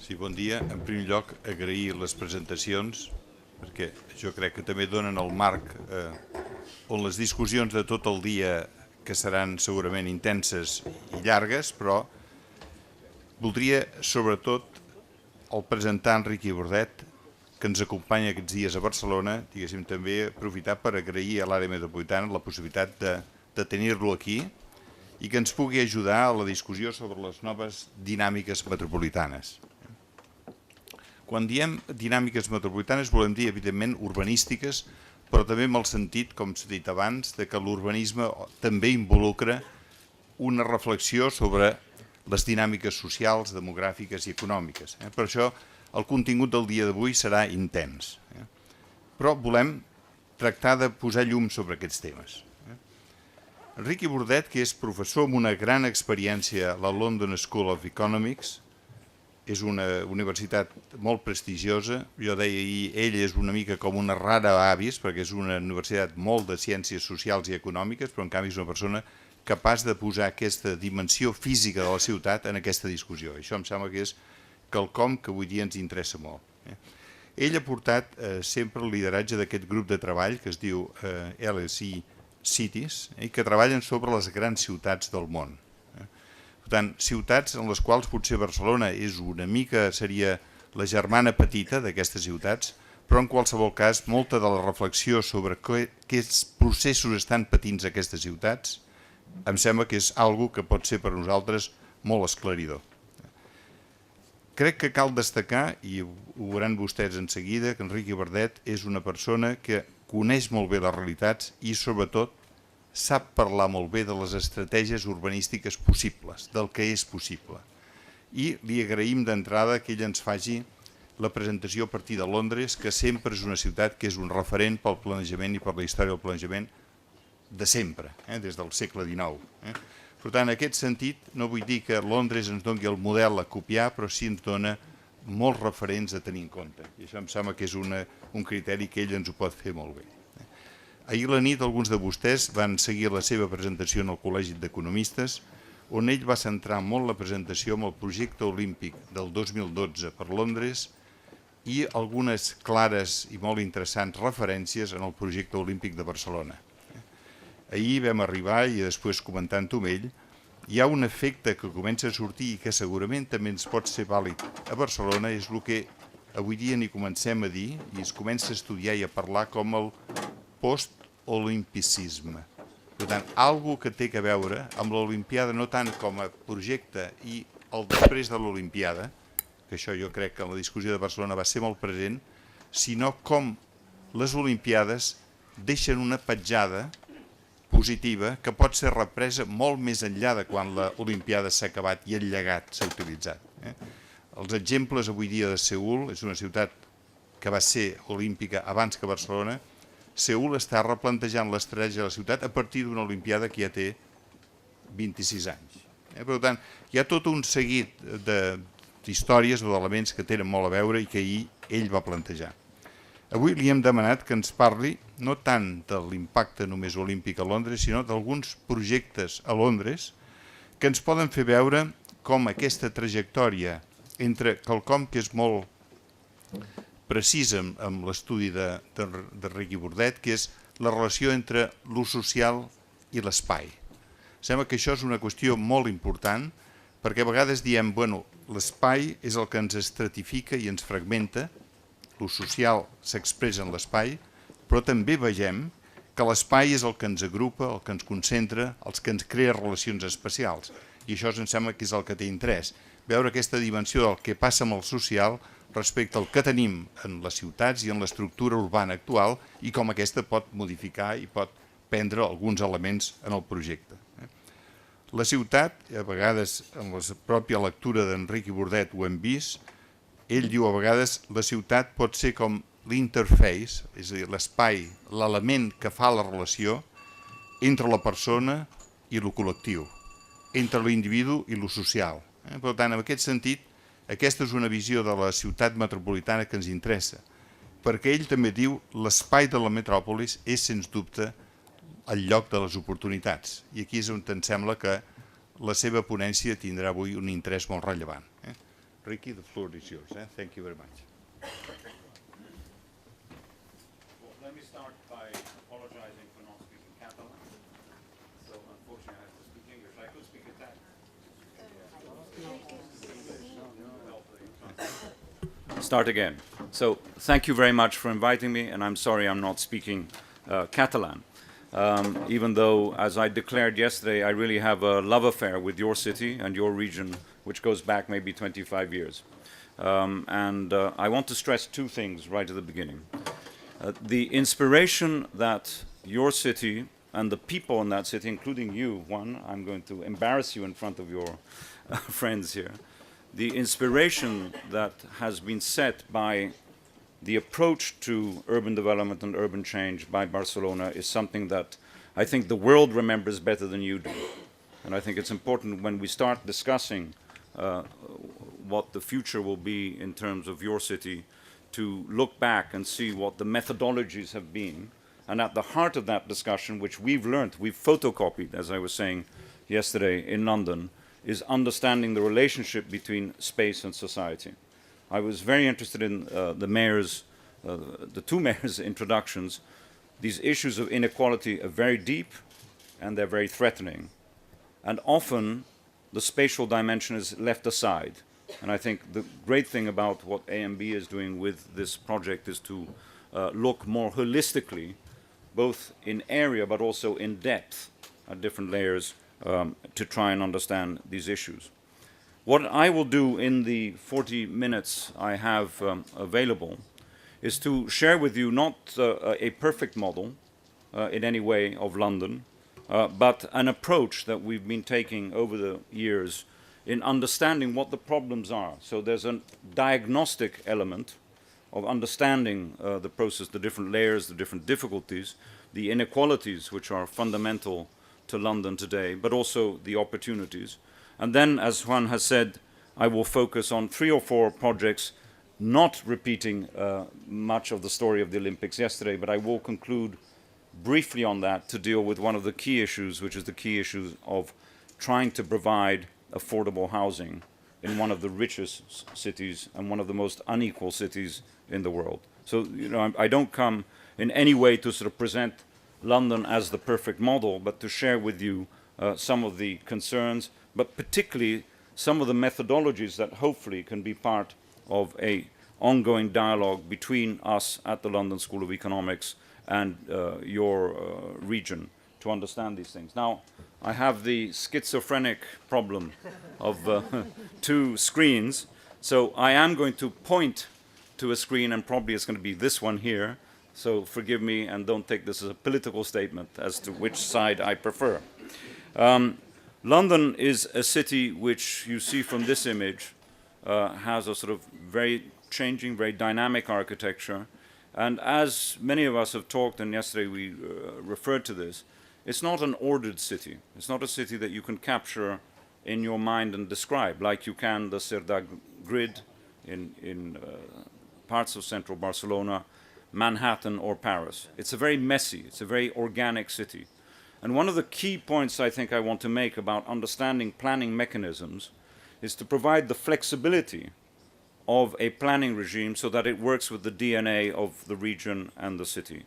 Sí, bon dia. En primer lloc, agrair les presentacions, perquè jo crec que també donen el marc on les discussions de tot el dia, que seran segurament intenses i llargues, però voldria, sobretot, el presentar Richard Burdett, que ens acompanya aquests dies a Barcelona, diguéssim, també aprofitar per agrair a l'Àrea Metropolitana la possibilitat de tenir-lo aquí i que ens pugui ajudar a la discussió sobre les noves dinàmiques metropolitanes. Quan diem dinàmiques metropolitanes volem dir, evidentment, urbanístiques, però també amb el sentit, com s'ha dit abans, de que l'urbanisme també involucra una reflexió sobre les dinàmiques socials, demogràfiques i econòmiques. Per això el contingut del dia d'avui serà intens. Però volem tractar de posar llum sobre aquests temes. Richard Burdett, que és professor amb una gran experiència a la London School of Economics, és una universitat molt prestigiosa. Jo deia ahir, ell és una mica com una rara avis, perquè és una universitat molt de ciències socials i econòmiques, però en canvi és una persona capaç de posar aquesta dimensió física de la ciutat en aquesta discussió. Això em sembla que és quelcom que avui dia ens interessa molt. Ell ha portat sempre el lideratge d'aquest grup de treball que es diu LSE Cities, que treballen sobre les grans ciutats del món. Per tant, ciutats en les quals potser Barcelona és una mica, seria la germana petita d'aquestes ciutats, però en qualsevol cas molta de la reflexió sobre quins processos estan patint aquestes ciutats em sembla que és algo que pot ser per nosaltres molt esclaridor. Crec que cal destacar, i ho veuran vostès en seguida, que Richard Burdett és una persona que coneix molt bé les realitats i, sobretot, sap parlar molt bé de les estratègies urbanístiques possibles, del que és possible. I li agraïm d'entrada que ell ens faci la presentació a partir de Londres, que sempre és una ciutat que és un referent pel planejament i per la història del planejament de sempre, des del segle XIX. Per tant, en aquest sentit, no vull dir que Londres ens doni el model a copiar, però sí ens dona molts referents a tenir en compte. I això em sembla que és un criteri que ell ens ho pot fer molt bé. Ahir a la nit alguns de vostès van seguir la seva presentació en el Col·legi d'Economistes, on ell va centrar molt la presentació en el projecte olímpic del 2012 per Londres i algunes clares i molt interessants referències en el projecte olímpic de Barcelona. Ahir vam arribar, i després comentant-ho amb ell, hi ha un efecte que comença a sortir i que segurament també ens pot ser vàlid a Barcelona, és el que avui dia n'hi comencem a dir i es comença a estudiar i a parlar com el post-olimpicisme. Per tant, algo que té a veure amb l'Olimpiada no tant com a projecte i el després de l'Olimpiada, que això jo crec que en la discussió de Barcelona va ser molt present, sinó com les Olimpiades deixen una petjada positiva que pot ser represa molt més enllà de quan l'Olimpiada s'ha acabat i el llegat s'ha utilitzat. Els exemples avui dia de Seül, és una ciutat que va ser olímpica abans que Barcelona. Seül està replantejant l'estratègia de la ciutat a partir d'una Olimpiada que ja té 26 anys. Per tant, hi ha tot un seguit d'històries o d'elements que tenen molt a veure i que ahir ell va plantejar. Avui li hem demanat que ens parli no tant de l'impacte només olímpic a Londres, sinó d'alguns projectes a Londres que ens poden fer veure com aquesta trajectòria entre quelcom que és molt precisa amb l'estudi de Richard Burdett, que és la relació entre l'ús social i l'espai. Sembla que això és una qüestió molt important perquè a vegades diem, bueno, l'espai és el que ens estratifica i ens fragmenta, l'ús social s'expressa en l'espai, però també vegem que l'espai és el que ens agrupa, el que ens concentra, el que ens crea relacions especials. I això em sembla que és el que té interès. Veure aquesta dimensió del que passa amb el social respecte al que tenim en les ciutats i en l'estructura urbana actual i com aquesta pot modificar i pot prendre alguns elements en el projecte. La ciutat, a vegades en la pròpia lectura d'Enric Burdett ho hem vist, ell diu a vegades la ciutat pot ser com l'interface, és a dir, l'espai, l'element que fa la relació entre la persona i el col·lectiu, entre l'individu i el social. Per tant, en aquest sentit, aquesta és una visió de la ciutat metropolitana que ens interessa, perquè ell també diu l'espai de la metròpolis és, sens dubte, el lloc de les oportunitats. I aquí és on em sembla que la seva ponència tindrà avui un interès molt rellevant. Ricky, the floor is yours. Thank you very much. Well, let me start by apologizing for not speaking Catalan. So unfortunately I have to speak English. I could speak Italian. Start again. So thank you very much for inviting me, and I'm sorry I'm not speaking Catalan. Even though, as I declared yesterday, I really have a love affair with your city and your region, which goes back maybe 25 years. I want to stress two things right at the beginning. The inspiration that your city and the people in that city, including you, Juan, I'm going to embarrass you in front of your friends here, the inspiration that has been set by the approach to urban development and urban change by Barcelona is something that I think the world remembers better than you do. And I think it's important when we start discussing what the future will be in terms of your city to look back and see what the methodologies have been. And at the heart of that discussion, which we've learned, we've photocopied, as I was saying yesterday in London, is understanding the relationship between space and society. I was very interested in the two mayors' introductions. These issues of inequality are very deep and they're very threatening. And often the spatial dimension is left aside. And I think the great thing about what AMB is doing with this project is to look more holistically, both in area but also in depth at different layers to try and understand these issues. What I will do in the 40 minutes I have available is to share with you not a perfect model in any way of London, but an approach that we've been taking over the years in understanding what the problems are. So there's a diagnostic element of understanding the process, the different layers, the different difficulties, the inequalities which are fundamental to London today, but also the opportunities. And then, as Juan has said, I will focus on 3 or 4 projects, not repeating much of the story of the Olympics yesterday, but I will conclude briefly on that to deal with one of the key issues, which is the key issue of trying to provide affordable housing in one of the richest cities and one of the most unequal cities in the world. So, you know, I don't come in any way to sort of present London as the perfect model, but to share with you some of the concerns, but particularly some of the methodologies that hopefully can be part of an ongoing dialogue between us at the London School of Economics and your region to understand these things. Now, I have the schizophrenic problem of 2 screens, so I am going to point to a screen, and probably it's going to be this one here, so forgive me and don't take this as a political statement as to which side I prefer. London is a city which you see from this image has a sort of very changing, very dynamic architecture. And as many of us have talked, and yesterday we referred to this, it's not an ordered city. It's not a city that you can capture in your mind and describe, like you can the Cerdà grid in parts of central Barcelona, Manhattan or Paris. It's a very messy, it's a very organic city. And one of the key points I think I want to make about understanding planning mechanisms is to provide the flexibility of a planning regime so that it works with the DNA of the region and the city.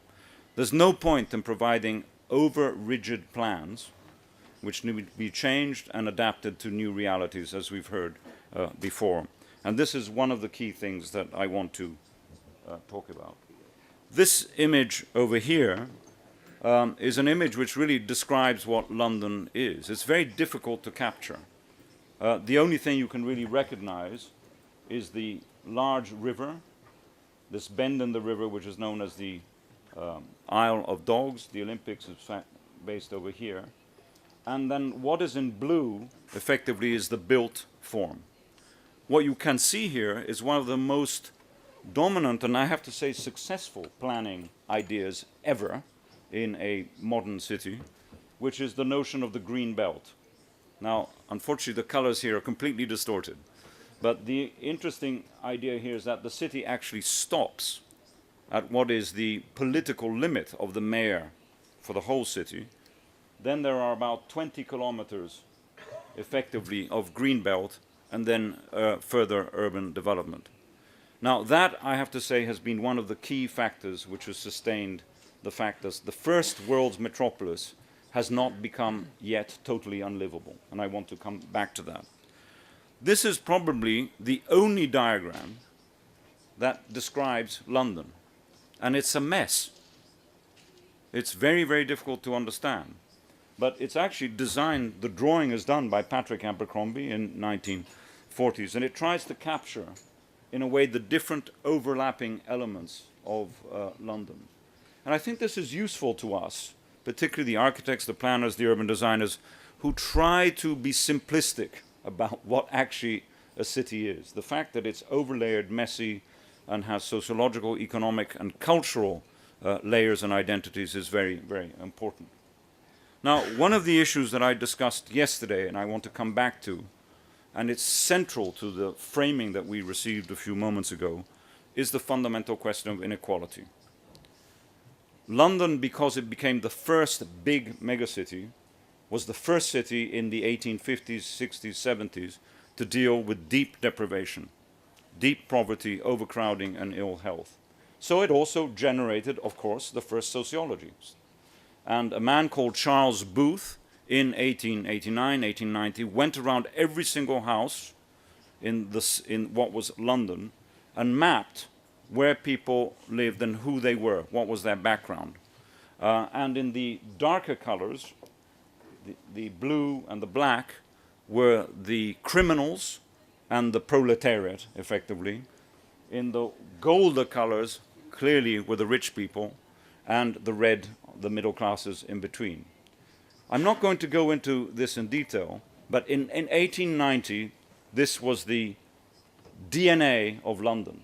There's no point in providing over-rigid plans which need to be changed and adapted to new realities, as we've heard before. And this is one of the key things that I want to talk about. This image over here is an image which really describes what London is. It's very difficult to capture. The only thing you can really recognize is the large river, this bend in the river which is known as the Isle of Dogs. The Olympics is based over here. And then what is in blue effectively is the built form. What you can see here is one of the most dominant and I have to say successful planning ideas ever in a modern city, which is the notion of the Greenbelt. Now, unfortunately, the colors here are completely distorted. But the interesting idea here is that the city actually stops at what is the political limit of the mayor for the whole city. Then there are about 20 kilometers, effectively, of Greenbelt and then further urban development. Now that, I have to say, has been one of the key factors which has sustained the fact that the first world's metropolis has not become yet totally unlivable, and I want to come back to that. This is probably the only diagram that describes London, and it's a mess. It's very, very difficult to understand, but it's actually designed, the drawing is done by Patrick Abercrombie in 1940s, and it tries to capture, in a way, the different overlapping elements of London. And I think this is useful to us, particularly the architects, the planners, the urban designers, who try to be simplistic about what actually a city is. The fact that it's overlayered, messy, and has sociological, economic, and cultural layers and identities is very, very important. Now, one of the issues that I discussed yesterday, and I want to come back to, and it's central to the framing that we received a few moments ago, is the fundamental question of inequality. London, because it became the first big megacity, was the first city in the 1850s, 60s, 70s to deal with deep deprivation, deep poverty, overcrowding, and ill health. So it also generated, of course, the first sociology. And a man called Charles Booth in 1889, 1890, went around every single house in what was London and mapped where people lived and who they were, what was their background. And in the darker colors, the blue and the black, were the criminals and the proletariat, effectively. In the golder colors, clearly were the rich people, and the red, the middle classes in between. I'm not going to go into this in detail, but in 1890, this was the DNA of London.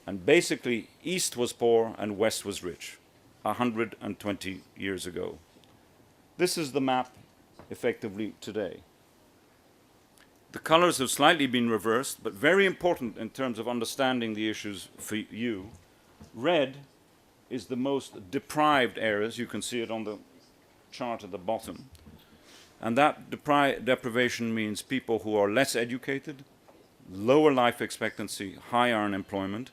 And basically, East was poor and West was rich, 120 years ago. This is the map, effectively, today. The colors have slightly been reversed, but very important in terms of understanding the issues for you. Red is the most deprived areas. You can see it on the chart at the bottom. And that deprivation means people who are less educated, lower life expectancy, higher unemployment,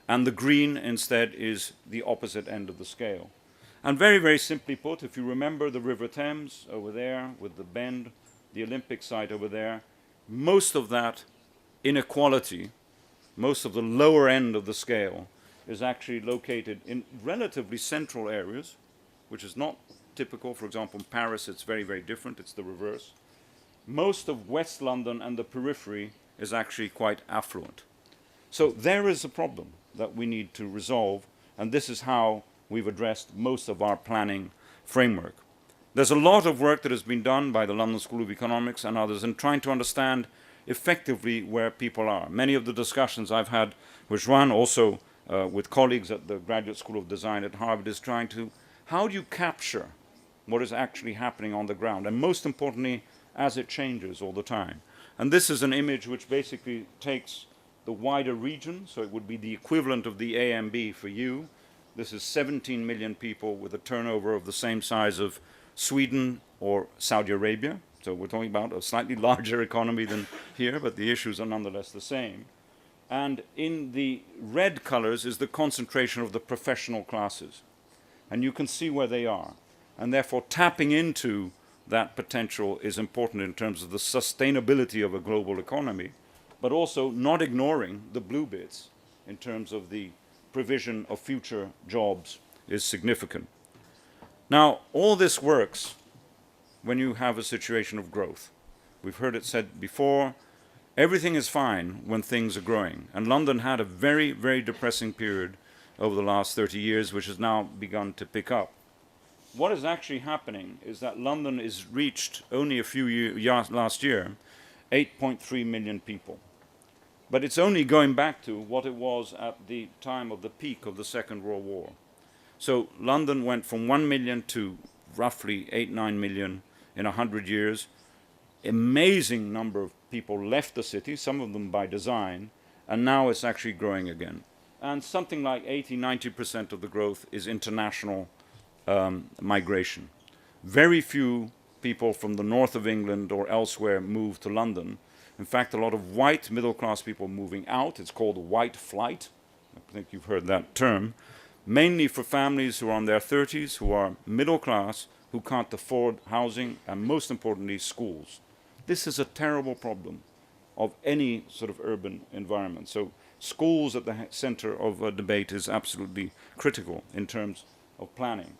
and the green instead is the opposite end of the scale. And very, very simply put, if you remember the River Thames over there with the bend, the Olympic site over there, most of that inequality, most of the lower end of the scale, is actually located in relatively central areas, which is not typical. For example, in Paris, it's very, very different. It's the reverse. Most of West London and the periphery is actually quite affluent. So there is a problem that we need to resolve, and this is how we've addressed most of our planning framework. There's a lot of work that has been done by the London School of Economics and others in trying to understand effectively where people are. Many of the discussions I've had with Juan, also with colleagues at the Graduate School of Design at Harvard, is trying to, how do you capture what is actually happening on the ground, and most importantly, as it changes all the time. And this is an image which basically takes the wider region, so it would be the equivalent of the AMB for you. This is 17 million people with a turnover of the same size of Sweden or Saudi Arabia. So we're talking about a slightly larger economy than here, but the issues are nonetheless the same. And in the red colors is the concentration of the professional classes. And you can see where they are. And therefore tapping into that potential is important in terms of the sustainability of a global economy, but also not ignoring the blue bits in terms of the provision of future jobs is significant. Now, all this works when you have a situation of growth. We've heard it said before, everything is fine when things are growing. And London had a very, very depressing period over the last 30 years, which has now begun to pick up. What is actually happening is that London is reached only a few years last year, 8.3 million people. But it's only going back to what it was at the time of the peak of the Second World War. So London went from 1 million to roughly 8-9 million in 100 years. Amazing number of people left the city, some of them by design, and now it's actually growing again. And something like 80-90% of the growth is international migration. Very few people from the north of England or elsewhere move to London. In fact, a lot of white middle-class people moving out. It's called white flight. I think you've heard that term. Mainly for families who are in their 30s, who are middle class, who can't afford housing, and most importantly, schools. This is a terrible problem of any sort of urban environment. So schools at the center of a debate is absolutely critical in terms of planning.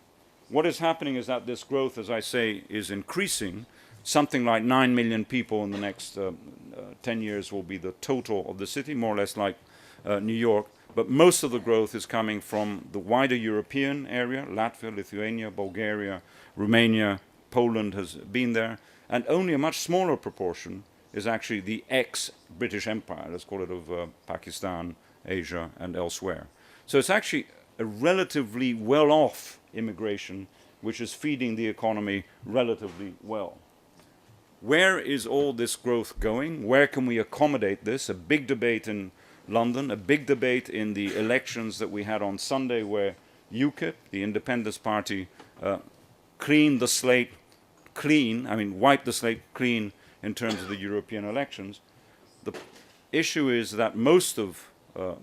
What is happening is that this growth, as I say, is increasing. Something like 9 million people in the next 10 years will be the total of the city, more or less like New York. But most of the growth is coming from the wider European area. Latvia, Lithuania, Bulgaria, Romania, Poland has been there. And only a much smaller proportion is actually the ex-British Empire, let's call it, of Pakistan, Asia, and elsewhere. So it's actually a relatively well-off immigration which is feeding the economy relatively well. Where is all this growth going? Where can we accommodate this? A big debate in London, a big debate in the elections that we had on Sunday where UKIP, the Independence Party, cleaned the slate clean, wiped the slate clean in terms of the European elections. The issue is that most of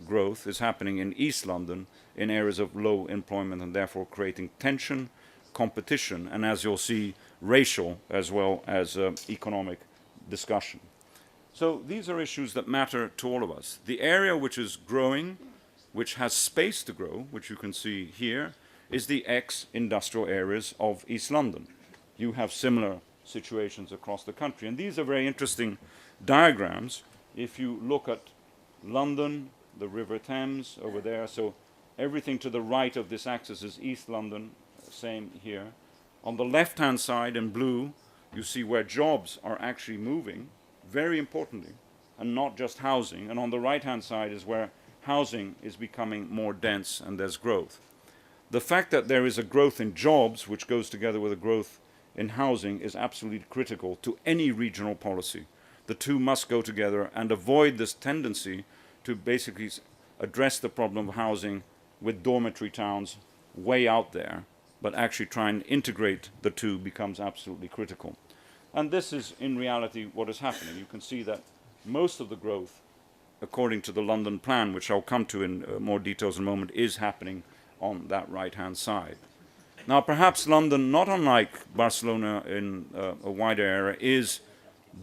growth is happening in East London in areas of low employment and therefore creating tension, competition, and as you'll see, racial as well as economic discussion. So these are issues that matter to all of us. The area which is growing, which has space to grow, which you can see here, is the ex-industrial areas of East London. You have similar situations across the country. And these are very interesting diagrams. If you look at London, the River Thames over there, so everything to the right of this axis is East London, same here. On the left-hand side in blue, you see where jobs are actually moving, very importantly, and not just housing. And on the right-hand side is where housing is becoming more dense and there's growth. The fact that there is a growth in jobs, which goes together with a growth in housing, is absolutely critical to any regional policy. The two must go together and avoid this tendency to basically address the problem of housing with dormitory towns way out there, but actually try and integrate the two becomes absolutely critical. And this is in reality what is happening. You can see that most of the growth, according to the London plan, which I'll come to in more details in a moment, is happening on that right-hand side. Now, perhaps London, not unlike Barcelona in a wider area, is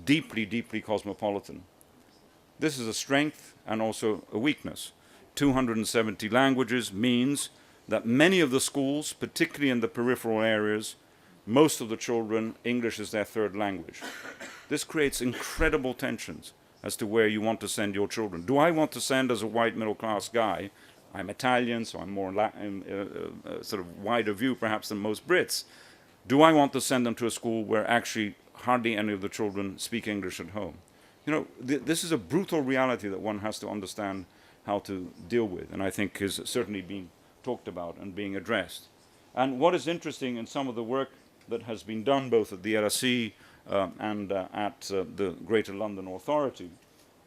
deeply, deeply cosmopolitan. This is a strength and also a weakness. 270 languages means that many of the schools, particularly in the peripheral areas, most of the children, English is their third language. This creates incredible tensions as to where you want to send your children. Do I want to send, as a white middle-class guy, I'm Italian, so I'm more sort of wider view perhaps than most Brits, do I want to send them to a school where actually hardly any of the children speak English at home? You know, this is a brutal reality that one has to understand how to deal with, and I think is certainly being talked about and being addressed. And what is interesting in some of the work that has been done both at the LSE and at the Greater London Authority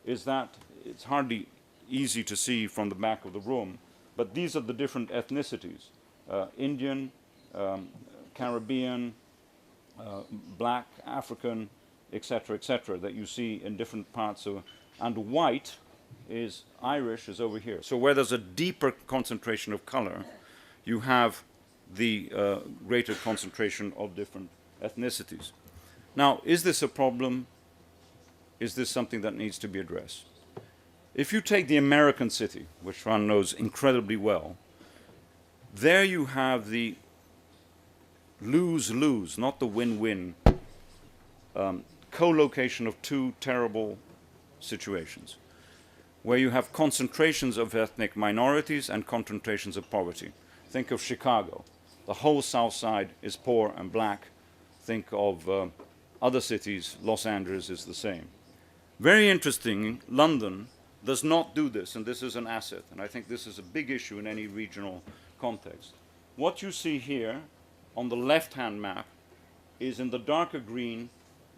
is that it's hardly easy to see from the back of the room, but these are the different ethnicities, Indian, Caribbean, black, African, etc., that you see in different parts of, and white is Irish is over here. So where there's a deeper concentration of color, you have the greater concentration of different ethnicities. Now, is this a problem? Is this something that needs to be addressed? If you take the American city, which one knows incredibly well, there you have the lose-lose, not the win-win, co-location of two terrible situations, where you have concentrations of ethnic minorities and concentrations of poverty. Think of Chicago. The whole South Side is poor and black. Think of other cities. Los Angeles is the same. Very interesting, London does not do this, and this is an asset, and I think this is a big issue in any regional context. What you see here on the left-hand map is in the darker green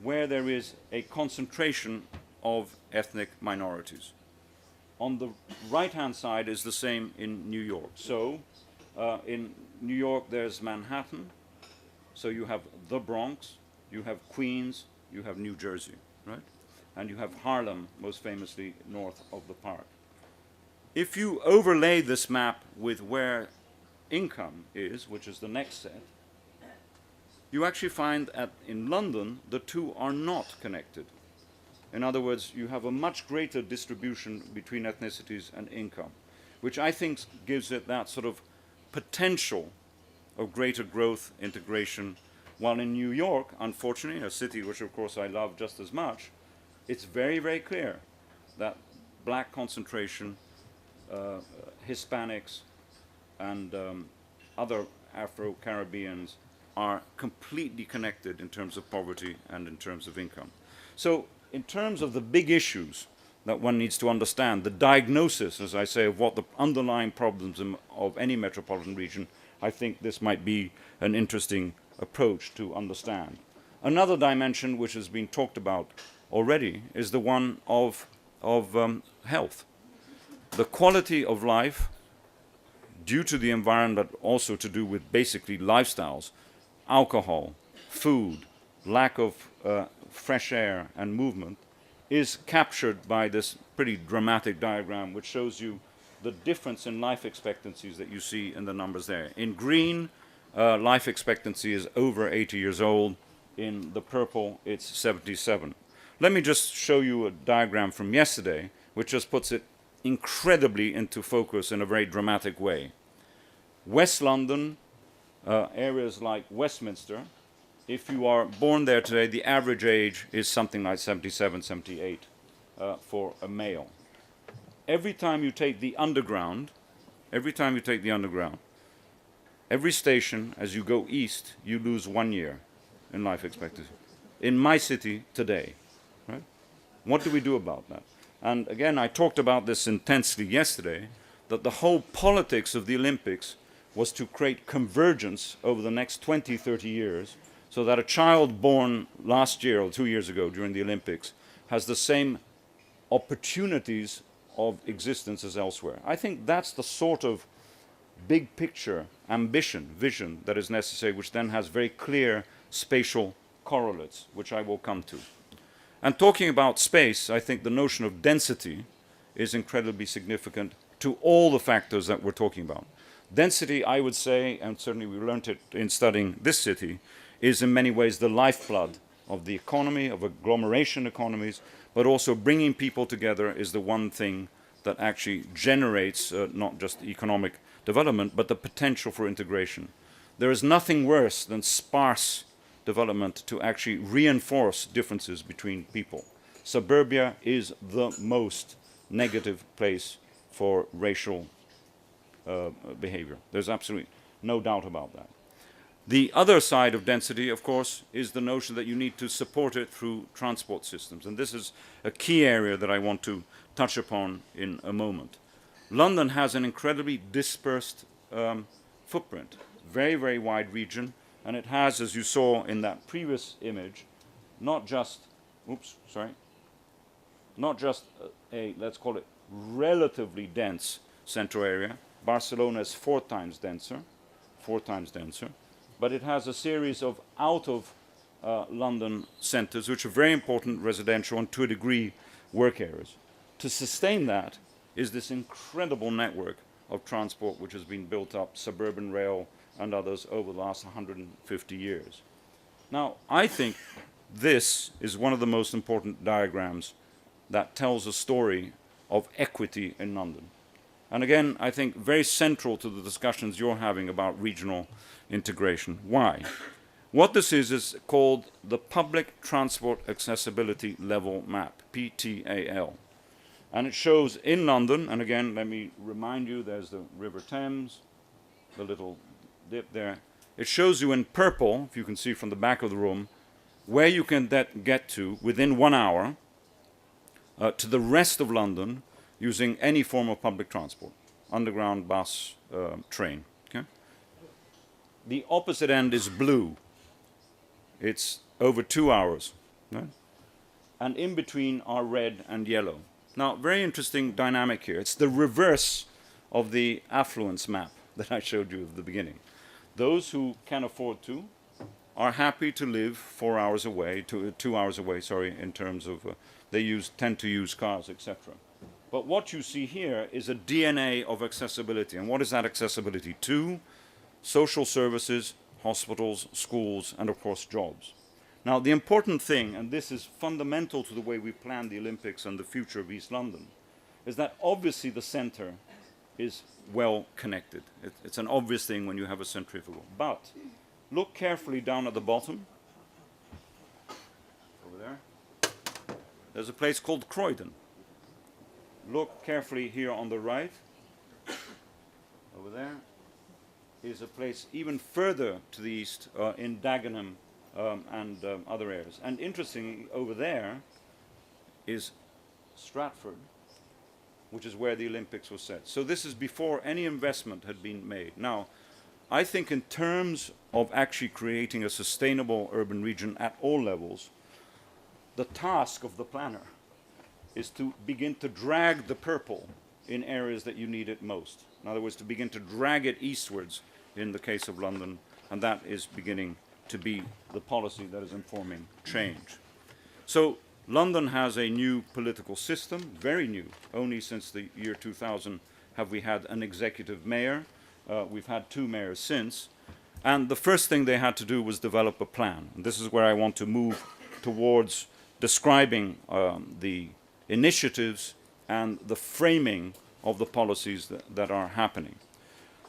where there is a concentration of ethnic minorities. On the right-hand side is the same in New York. So in New York there's Manhattan, so you have the Bronx, you have Queens, you have New Jersey, right? and you have Haarlem, most famously north of the park. If you overlay this map with where income is, which is the next set, you actually find that in London, the two are not connected. In other words, you have a much greater distribution between ethnicities and income, which I think gives it that sort of potential of greater growth, integration, while in New York, unfortunately, a city which of course I love just as much, it's very, very clear that black concentration, Hispanics, and other Afro-Caribbeans are completely connected in terms of poverty and in terms of income. So in terms of the big issues that one needs to understand, the diagnosis, as I say, of what the underlying problems of any metropolitan region, I think this might be an interesting approach to understand. Another dimension which has been talked about already is the one of health. The quality of life, due to the environment, but also to do with basically lifestyles, alcohol, food, lack of fresh air and movement, is captured by this pretty dramatic diagram which shows you the difference in life expectancies that you see in the numbers there. In green, life expectancy is over 80 years old. In the purple, it's 77. Let me just show you a diagram from yesterday which just puts it incredibly into focus in a very dramatic way. West London, areas like Westminster, if you are born there today, the average age is something like 77, 78 for a male. Every time you take the underground, every station as you go east, you lose 1 year in life expectancy. In my city today, right? What do we do about that? And again, I talked about this intensely yesterday, that the whole politics of the Olympics was to create convergence over the next 20, 30 years, so that a child born last year or 2 years ago during the Olympics has the same opportunities of existence as elsewhere. I think that's the sort of big picture, ambition, vision that is necessary, which then has very clear spatial correlates, which I will come to. And talking about space, I think the notion of density is incredibly significant to all the factors that we're talking about. Density, I would say, and certainly we learned it in studying this city, is in many ways the lifeblood of the economy, of agglomeration economies, but also bringing people together is the one thing that actually generates not just economic development, but the potential for integration. There is nothing worse than sparse development to actually reinforce differences between people. Suburbia is the most negative place for racial behavior. There's absolutely no doubt about that. The other side of density, of course, is the notion that you need to support it through transport systems. And this is a key area that I want to touch upon in a moment. London has an incredibly dispersed footprint, very, very wide region, and it has, as you saw in that previous image, not just a, let's call it, relatively dense central area. Barcelona is 4 times denser, but it has a series of out of London centres, which are very important residential and to a degree work areas. To sustain that is this incredible network of transport which has been built up, suburban rail and others, over the last 150 years. Now, I think this is one of the most important diagrams that tells a story of equity in London. And again, I think very central to the discussions you're having about regional integration. Why? What this is called the Public Transport Accessibility Level Map, PTAL. And it shows in London, and again, let me remind you, there's the River Thames, the little dip there. It shows you in purple, if you can see from the back of the room, where you can get to within 1 hour to the rest of London using any form of public transport, underground, bus, train. Okay? The opposite end is blue. It's over 2 hours. Right? And in between are red and yellow. Now, very interesting dynamic here. It's the reverse of the affluence map that I showed you at the beginning. Those who can afford to are happy to live 4 hours away, 2 hours away, sorry, in terms of, they tend to use cars, etc. But what you see here is a DNA of accessibility. And what is that accessibility to? Social services, hospitals, schools, and of course jobs. Now the important thing, and this is fundamental to the way we plan the Olympics and the future of East London, is that obviously the centre is well connected. It's an obvious thing when you have a centrifugal. But look carefully down at the bottom. Over there. There's a place called Croydon. Look carefully here on the right. Over there is a place even further to the east in Dagenham and other areas. And interestingly, over there is Stratford, which is where the Olympics was set. So this is before any investment had been made. Now, I think in terms of actually creating a sustainable urban region at all levels, the task of the planner is to begin to drag the purple in areas that you need it most. In other words, to begin to drag it eastwards in the case of London, and that is beginning to be the policy that is informing change. So London has a new political system, very new. Only since the year 2000 have we had an executive mayor. We've had 2 mayors since. And the first thing they had to do was develop a plan. And this is where I want to move towards describing the initiatives and the framing of the policies that are happening.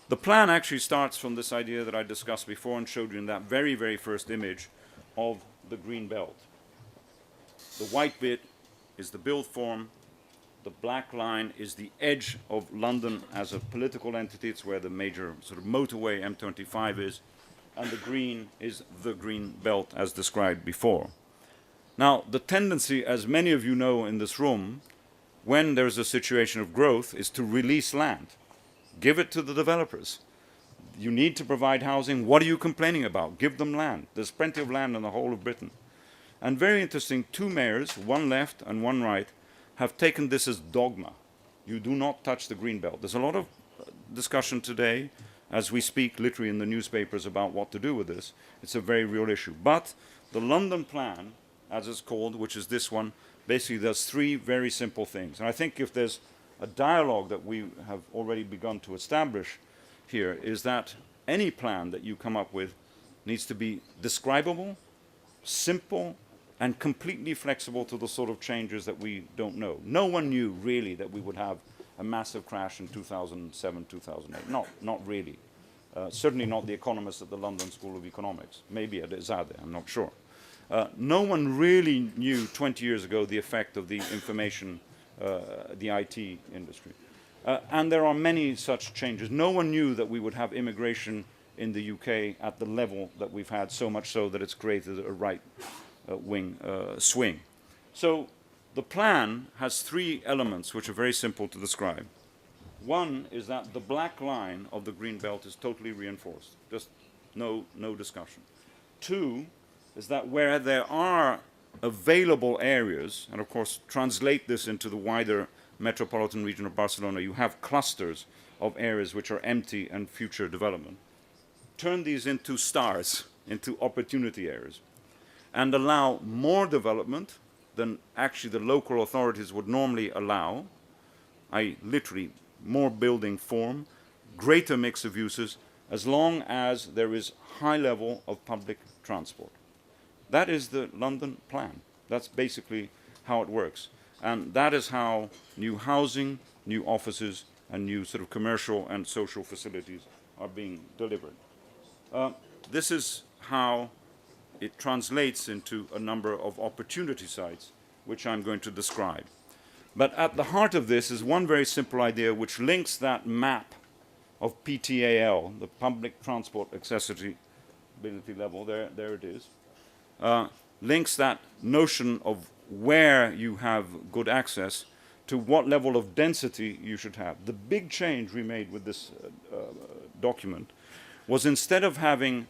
The plan actually starts from this idea that I discussed before and showed you in that very, very first image of the Greenbelt. The white bit is the build form. The black line is the edge of London as a political entity. It's where the major sort of motorway M25 is. And the green is the green belt as described before. Now, the tendency, as many of you know in this room, when there's a situation of growth, is to release land. Give it to the developers. You need to provide housing. What are you complaining about? Give them land. There's plenty of land in the whole of Britain. And very interesting, 2 mayors, one left and one right, have taken this as dogma. You do not touch the green belt. There's a lot of discussion today as we speak literally in the newspapers about what to do with this. It's a very real issue. But the London plan, as it's called, which is this one, basically does 3 very simple things. And I think if there's a dialogue that we have already begun to establish here, is that any plan that you come up with needs to be describable, simple, and completely flexible to the sort of changes that we don't know. No one knew really that we would have a massive crash in 2007, 2008. Not really. Certainly not the economists at the London School of Economics. Maybe at ESADE, I'm not sure. No one really knew 20 years ago the effect of the information, the IT industry. And there are many such changes. No one knew that we would have immigration in the UK at the level that we've had, so much so that it's created a right-wing swing. So the plan has 3 elements which are very simple to describe. One is that the black line of the green belt is totally reinforced. Just no discussion. 2 is that where there are available areas, and of course translate this into the wider metropolitan region of Barcelona, you have clusters of areas which are empty and future development. Turn these into stars, into opportunity areas, and allow more development than actually the local authorities would normally allow, i.e. literally more building form, greater mix of uses, as long as there is high level of public transport. That is the London plan. That's basically how it works. And that is how new housing, new offices, and new sort of commercial and social facilities are being delivered. This is how it translates into a number of opportunity sites, which I'm going to describe. But at the heart of this is one very simple idea which links that map of PTAL, the public transport accessibility level, there it is, links that notion of where you have good access to what level of density you should have. The big change we made with this document was instead of having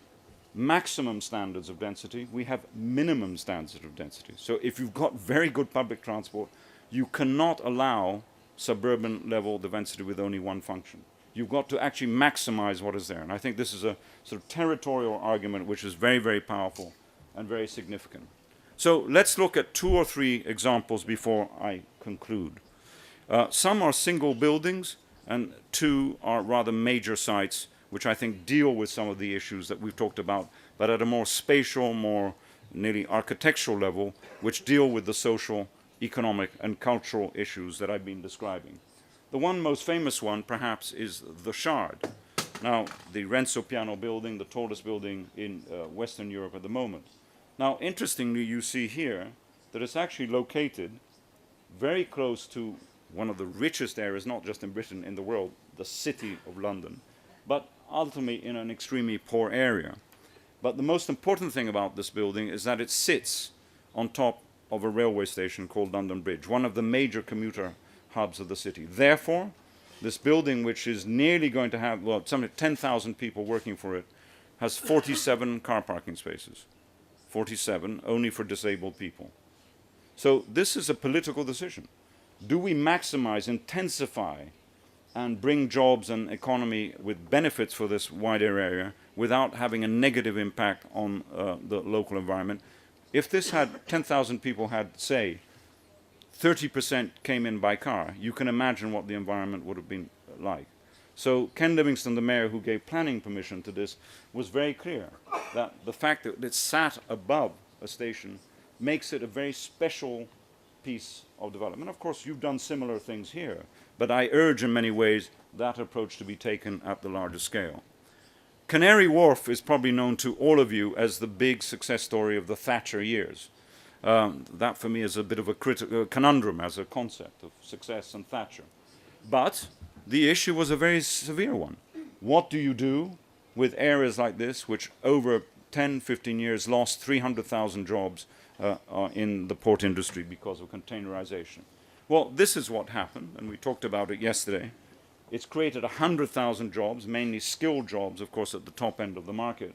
maximum standards of density, we have minimum standards of density. So if you've got very good public transport, you cannot allow suburban level density with only one function. You've got to actually maximize what is there. And I think this is a sort of territorial argument which is very, very powerful and very significant. So let's look at 2 or 3 examples before I conclude. Some are single buildings, and 2 are rather major sites, which I think deal with some of the issues that we've talked about, but at a more spatial, more nearly architectural level, which deal with the social, economic, and cultural issues that I've been describing. The one most famous one, perhaps, is the Shard. Now, the Renzo Piano building, the tallest building in Western Europe at the moment. Now, interestingly, you see here that it's actually located very close to one of the richest areas, not just in Britain, in the world, the City of London, but ultimately in an extremely poor area. But the most important thing about this building is that it sits on top of a railway station called London Bridge, one of the major commuter hubs of the city. Therefore, this building, which is nearly going to have, well, some 10,000 people working for it, has 47 car parking spaces. 47, only for disabled people. So this is a political decision. Do we maximize, intensify, and bring jobs and economy with benefits for this wider area without having a negative impact on the local environment? If this had 10,000 people had, say, 30% came in by car, you can imagine what the environment would have been like. So Ken Livingstone, the mayor who gave planning permission to this, was very clear that the fact that it sat above a station makes it a very special piece of development. Of course, you've done similar things here, but I urge in many ways that approach to be taken at the larger scale. Canary Wharf is probably known to all of you as the big success story of the Thatcher years. That for me is a bit of a conundrum as a concept of success and Thatcher. But the issue was a very severe one. What do you do with areas like this, which over 10, 15 years lost 300,000 jobs in the port industry because of containerization? Well, this is what happened, and we talked about it yesterday. It's created 100,000 jobs, mainly skilled jobs, of course, at the top end of the market.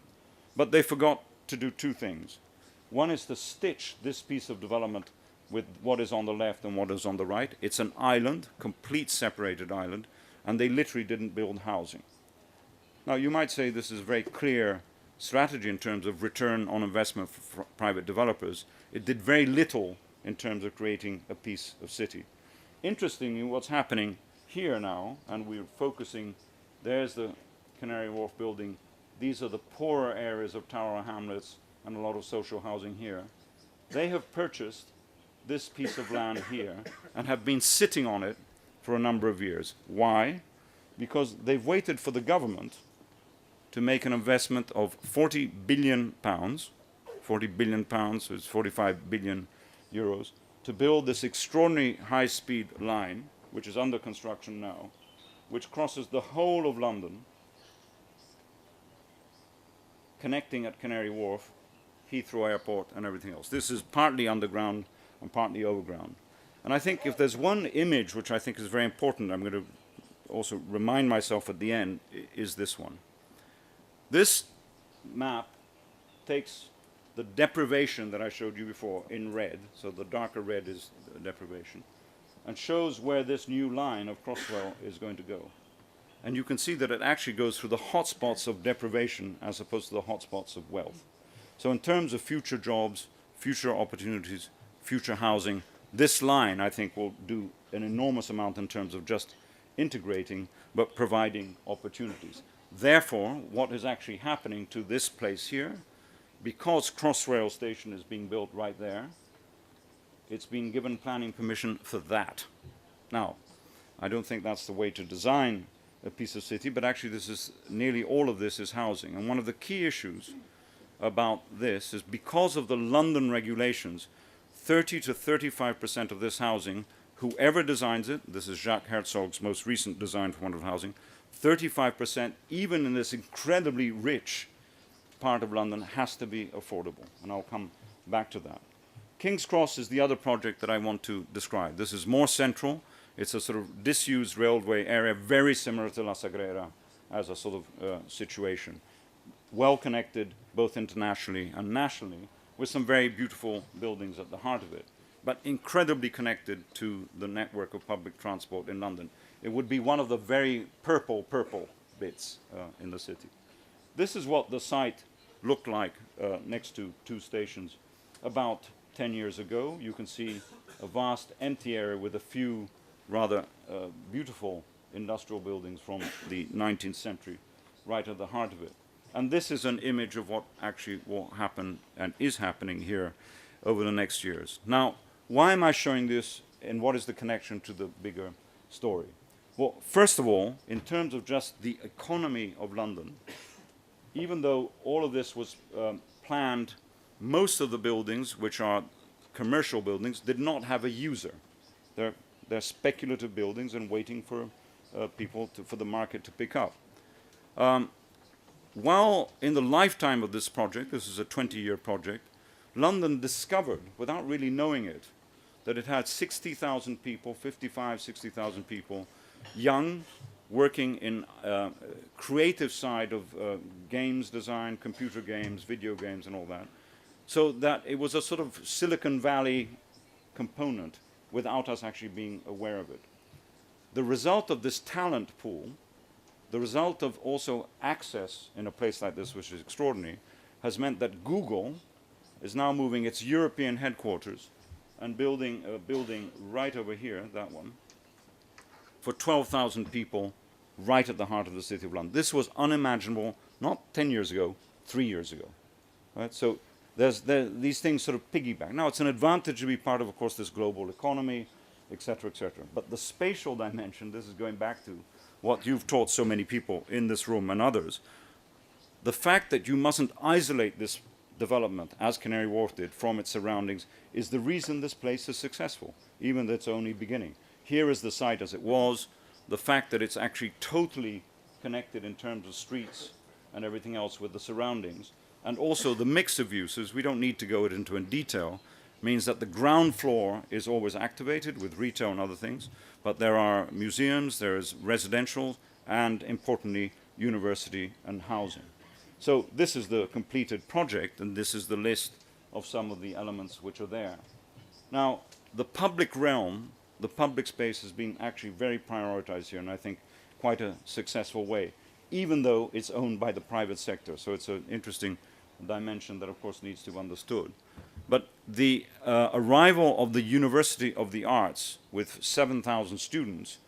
But they forgot to do 2 things. One is to stitch this piece of development with what is on the left and what is on the right. It's an island, complete separated island, and they literally didn't build housing. Now, you might say this is a very clear strategy in terms of return on investment for private developers. It did very little in terms of creating a piece of city. Interestingly, what's happening here now, and we're focusing, there's the Canary Wharf building. These are the poorer areas of Tower Hamlets and a lot of social housing here. They have purchased this piece of land here and have been sitting on it for a number of years. Why? Because they've waited for the government to make an investment of 40 billion pounds, 40 billion pounds, so it's 45 billion euros, to build this extraordinary high-speed line, which is under construction now, which crosses the whole of London, connecting at Canary Wharf, Heathrow Airport, and everything else. This is partly underground and partly overground. And I think if there's one image which I think is very important, I'm going to also remind myself at the end, is this one. This map takes the deprivation that I showed you before in red, so the darker red is the deprivation, and shows where this new line of Crossrail is going to go. And you can see that it actually goes through the hotspots of deprivation as opposed to the hotspots of wealth. So in terms of future jobs, future opportunities, future housing, this line, I think, will do an enormous amount in terms of just integrating, but providing opportunities. Therefore, what is actually happening to this place here, because Crossrail Station is being built right there, it's been given planning permission for that. Now, I don't think that's the way to design a piece of city, but actually this is, nearly all of this is housing. And one of the key issues about this is because of the London regulations, 30 to 35% of this housing, whoever designs it, this is Jacques Herzog's most recent design for wonderful housing, 35%, even in this incredibly rich part of London, has to be affordable. And I'll come back to that. King's Cross is the other project that I want to describe. This is more central. It's a sort of disused railway area, very similar to La Sagrera as a sort of situation. Well connected both internationally and nationally, with some very beautiful buildings at the heart of it. but incredibly connected to the network of public transport in London. It would be one of the very purple bits in the city. This is what the site looked like next to two stations about 10 years ago. You can see a vast empty area with a few rather beautiful industrial buildings from the 19th century right at the heart of it. And this is an image of what actually will happen and is happening here over the next years. Now, why am I showing this and what is the connection to the bigger story? Well, first of all, in terms of just the economy of London, even though all of this was planned, most of the buildings, which are commercial buildings, did not have a user. They're speculative buildings and waiting for people, for the market to pick up. While in the lifetime of this project, this is a 20-year project, London discovered, without really knowing it, that it had 60,000 people, 60,000 people, young, working in creative side of games design, computer games, video games, and all that. So that it was a sort of Silicon Valley component without us actually being aware of it. The result of this talent pool, the result of also access in a place like this, which is extraordinary, has meant that Google is now moving its European headquarters and building a building right over here, that one, for 12,000 people right at the heart of the City of London. This was unimaginable, not 10 years ago, 3 years ago. Right? So these things sort of piggyback. Now, it's an advantage to be part of course, this global economy, et cetera, et cetera. But the spatial dimension, this is going back to what you've taught so many people in this room and others, the fact that you mustn't isolate this development, as Canary Wharf did, from its surroundings, is the reason this place is successful, even though it's only beginning. Here is the site as it was, the fact that it's actually totally connected in terms of streets and everything else with the surroundings, and also the mix of uses, we don't need to go into in detail, means that the ground floor is always activated with retail and other things, but there are museums, there is residential, and importantly, university and housing. So this is the completed project, and this is the list of some of the elements which are there. Now, the public realm, the public space has been actually very prioritized here, and I think quite a successful way, even though it's owned by the private sector. So it's an interesting dimension that, of course, needs to be understood. But the arrival of the University of the Arts with 7,000 students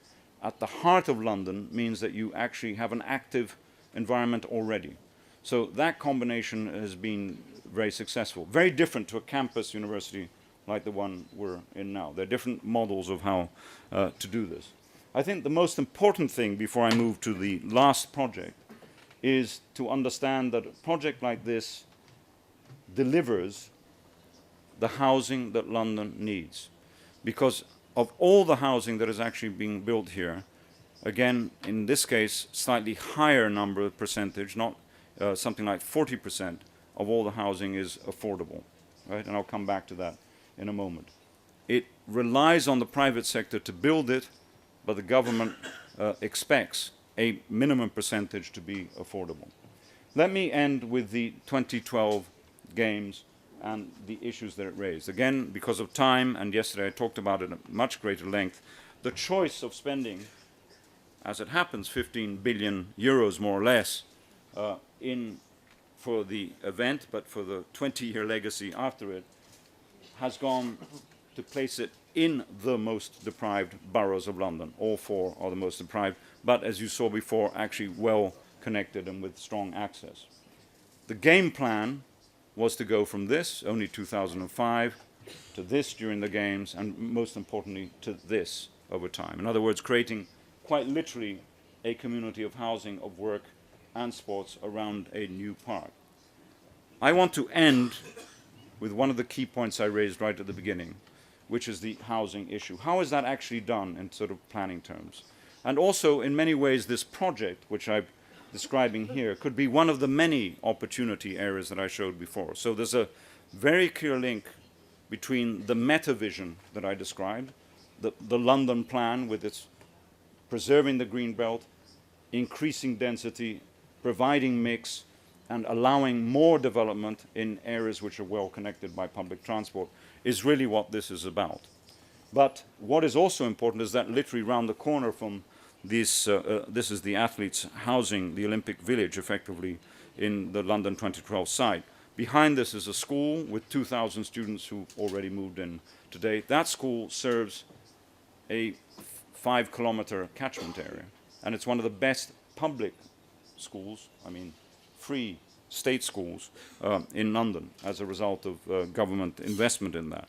at the heart of London means that you actually have an active environment already. So that combination has been very successful. Very different to a campus university like the one we're in now. There are different models of how to do this. I think the most important thing before I move to the last project is to understand that a project like this delivers the housing that London needs. Because of all the housing that is actually being built here, again, in this case, slightly higher number of percentage, not something like 40% of all the housing is affordable, right? And I'll come back to that in a moment. It relies on the private sector to build it, but the government expects a minimum percentage to be affordable. Let me end with the 2012 games and the issues that it raised. Again, because of time, and yesterday I talked about it at much greater length, the choice of spending, as it happens, 15 billion euros more or less for the event, but for the 20-year legacy after it, has gone to place it in the most deprived boroughs of London. All four are the most deprived, but as you saw before, actually well connected and with strong access. The game plan was to go from this, only 2005, to this during the games, and most importantly, to this over time. In other words, creating quite literally a community of housing, of work, and sports around a new park. I want to end with one of the key points I raised right at the beginning, which is the housing issue. How is that actually done in sort of planning terms? And also, in many ways, this project, which I'm describing here, could be one of the many opportunity areas that I showed before. So there's a very clear link between the meta vision that I described, the London plan with its preserving the Greenbelt, increasing density, providing mix, and allowing more development in areas which are well connected by public transport. is really what this is about. But what is also important is that literally round the corner from this is the athletes housing, the Olympic Village, effectively, in the London 2012 site. Behind this is a school with 2,000 students who already moved in today. That school serves a 5-kilometer catchment area, and it's one of the best public schools, I mean free state schools in London as a result of government investment in that.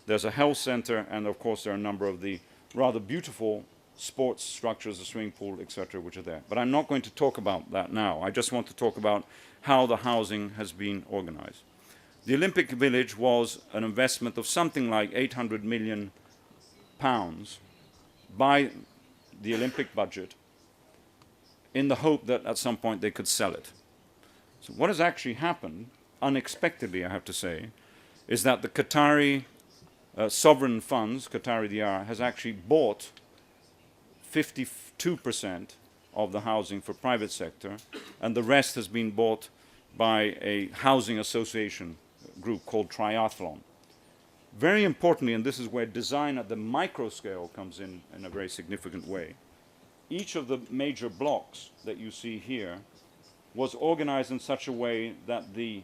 There's a health center, and of course there are a number of the rather beautiful sports structures, a swimming pool, etc., which are there. But I'm not going to talk about that now. I just want to talk about how the housing has been organized. The Olympic Village was an investment of something like £800 million by the Olympic budget in the hope that at some point they could sell it. So what has actually happened, unexpectedly I have to say, is that the Qatari sovereign funds, Qatari Diar, has actually bought 52% of the housing for private sector, and the rest has been bought by a housing association group called Triathlon. Very importantly, and this is where design at the micro scale comes in a very significant way, each of the major blocks that you see here was organized in such a way that the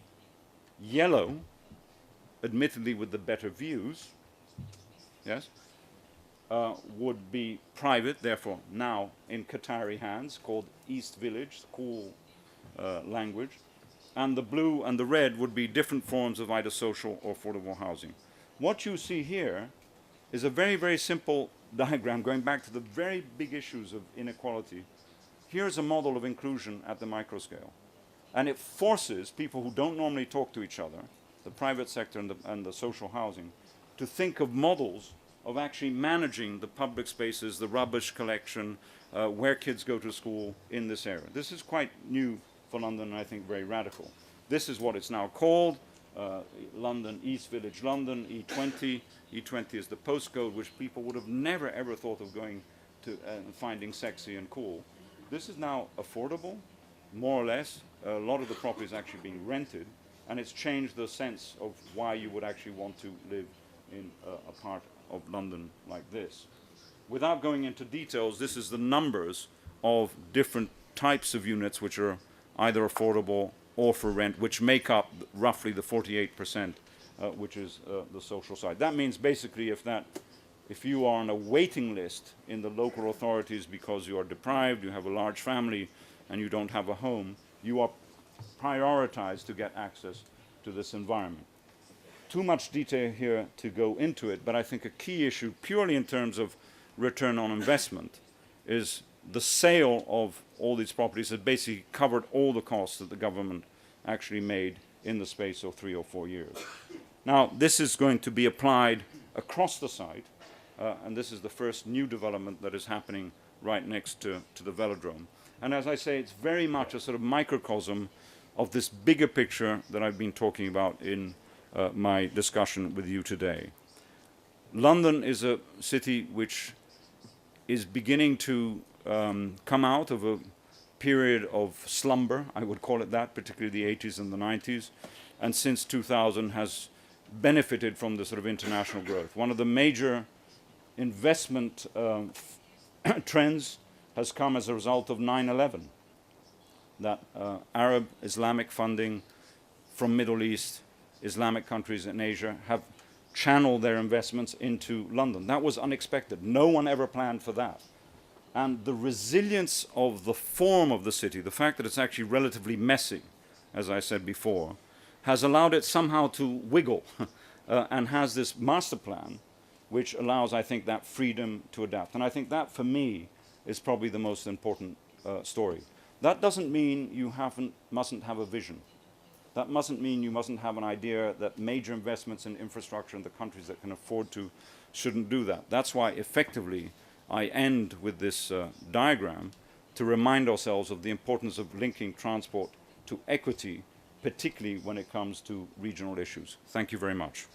yellow, admittedly with the better views, yes, would be private, therefore now in Qatari hands, called East Village, cool language, and the blue and the red would be different forms of either social or affordable housing. What you see here is a very, very simple diagram going back to the very big issues of inequality. Here's a model of inclusion at the micro scale, and it forces people who don't normally talk to each other, the private sector and the social housing, to think of models of actually managing the public spaces, the rubbish collection, where kids go to school in this area. This is quite new for London, and I think very radical. This is what it's now called, London, East Village London, E20. E20 is the postcode which people would have never ever thought of going to finding sexy and cool. This is now affordable, more or less. A lot of the property is actually being rented, and it's changed the sense of why you would actually want to live in a part of London like this. Without going into details, this is the numbers of different types of units which are either affordable or for rent, which make up roughly the 48%, which is the social side. That means basically if you are on a waiting list in the local authorities because you are deprived, you have a large family, and you don't have a home, you are prioritized to get access to this environment. Too much detail here to go into it, but I think a key issue, purely in terms of return on investment, is the sale of all these properties had basically covered all the costs that the government actually made in the space of 3 or 4 years. Now, this is going to be applied across the site, and this is the first new development that is happening right next to the velodrome. And as I say, it's very much a sort of microcosm of this bigger picture that I've been talking about in my discussion with you today. London is a city which is beginning to come out of a period of slumber, I would call it that, particularly the 80s and the 90s, and since 2000 has benefited from the sort of international growth. One of the major investment trends has come as a result of 9/11, that Arab Islamic funding from Middle East, Islamic countries in Asia have channeled their investments into London. That was unexpected. No one ever planned for that. And the resilience of the form of the city, the fact that it's actually relatively messy, as I said before, has allowed it somehow to wiggle and has this master plan which allows, I think, that freedom to adapt. And I think that, for me, is probably the most important story. That doesn't mean you mustn't have a vision. That mustn't mean you mustn't have an idea that major investments in infrastructure in the countries that can afford to shouldn't do that. That's why, effectively, I end with this diagram to remind ourselves of the importance of linking transport to equity, particularly when it comes to regional issues. Thank you very much.